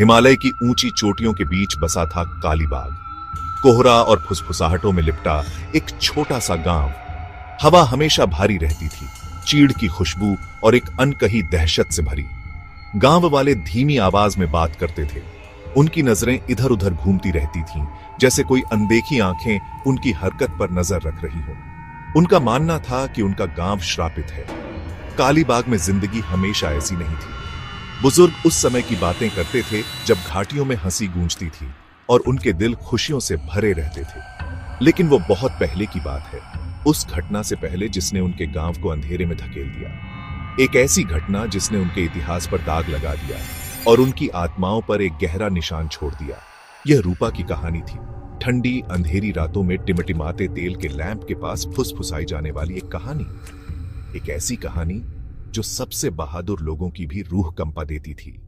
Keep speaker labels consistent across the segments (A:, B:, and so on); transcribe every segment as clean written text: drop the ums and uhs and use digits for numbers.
A: हिमालय की ऊंची चोटियों के बीच बसा था कालीबाग। कोहरा और फुसफुसाहटों में लिपटा एक छोटा सा गांव। हवा हमेशा भारी रहती थी, चीड़ की खुशबू और एक अनकही दहशत से भरी। गांव वाले धीमी आवाज में बात करते थे। उनकी नजरें इधर उधर घूमती रहती थीं, जैसे कोई अनदेखी आंखें उनकी हरकत पर नजर रख रही हों। उनका मानना था कि उनका गांव श्रापित है। कालीबाग में जिंदगी हमेशा ऐसी नहीं थी। बुजुर्ग उस समय की बातें करते थे जब घाटियों में हंसी गूंजती थी और उनके दिल खुशियों से भरे रहते थे। लेकिन वो बहुत पहले की बात है, उस घटना से पहले जिसने उनके गांव को अंधेरे में धकेल दिया। एक ऐसी घटना जिसने उनके इतिहास पर दाग लगा दिया और उनकी आत्माओं पर एक गहरा निशान छोड़ दिया। यह रूपा की कहानी थी। ठंडी अंधेरी रातों में टिमटिमाते तेल के लैंप के पास फुसफुसाई जाने वाली एक कहानी। एक ऐसी कहानी जो सबसे बहादुर लोगों की भी रूह कंपा देती थी।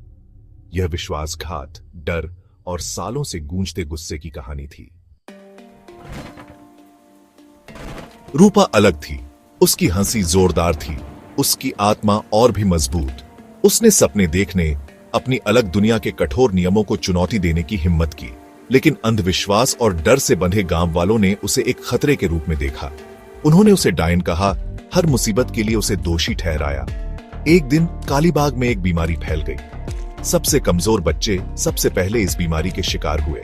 A: यह विश्वासघात, डर और सालों से गूंजते गुस्से की कहानी थी। रूपा अलग थी। उसकी हंसी जोरदार थी, उसकी आत्मा और भी मजबूत। उसने सपने देखने, अपनी अलग दुनिया के कठोर नियमों को चुनौती देने की हिम्मत की। लेकिन अंधविश्वास और डर से बंधे गांव वालों ने उसे एक खतरे के रूप में देखा। उन्होंने उसे डायन कहा, हर मुसीबत के लिए उसे दोषी ठहराया। एक दिन कालीबाग में एक बीमारी फैल गई। सबसे कमजोर बच्चे सबसे पहले इस बीमारी के शिकार हुए।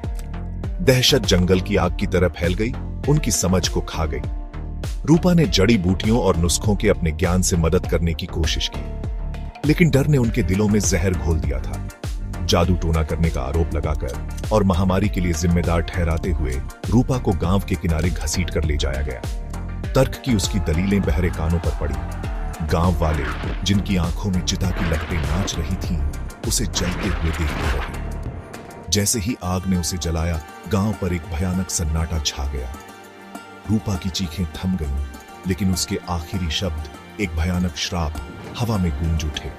A: दहशत जंगल की आग की तरह फैल गई, उनकी समझ को खा गई। रूपा ने जड़ी बूटियों और नुस्खों के अपने ज्ञान से मदद करने की कोशिश की, लेकिन डर ने उनके दिलों में जहर घोल दिया था। जादू टोना करने का आरोप लगाकर और महामारी के लिए जिम्मेदार ठहराते हुए रूपा को गांव के किनारे घसीट कर ले जाया गया। तर्क की उसकी दलीलें बहरे कानों पर पड़ी। गांव वाले, जिनकी आंखों में चिता की लपटें नाच रही थीं, उसे जलते हुए देखते रहे। जैसे ही आग ने उसे जलाया, गांव पर एक भयानक सन्नाटा छा गया। रूपा की चीखें थम गईं, लेकिन उसके आखिरी शब्द, एक भयानक श्राप, हवा में गूंज उठे।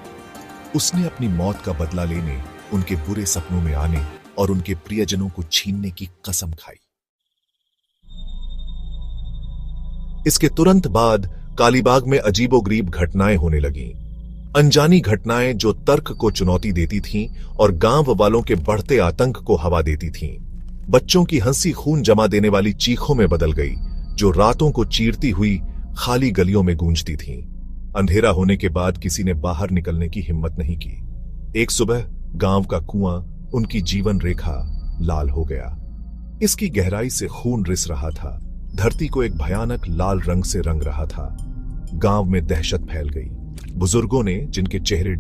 A: उसने अपनी मौत का बदला लेने, उनके बुरे सपनों में आने और उनके प्रियजनों को छीनने की कसम खाई। इसके तुरंत बाद कालीबाग में अजीबोगरीब घटनाएं होने लगीं। अनजानी घटनाएं जो तर्क को चुनौती देती थीं और गांव वालों के बढ़ते आतंक को हवा देती थीं। बच्चों की हंसी खून जमा देने वाली चीखों में बदल गई, जो रातों को चीरती हुई खाली गलियों में गूंजती थीं। अंधेरा होने के बाद किसी ने बाहर निकलने की हिम्मत नहीं की। एक सुबह गांव का कुआं, उनकी जीवन रेखा, लाल हो गया। इसकी गहराई से खून रिस रहा था, धरती को एक भयानक लाल रंग से रंग रहा था। गांव में दहशत फैल गई। बुजुर्गों ने, जिनके चेहरे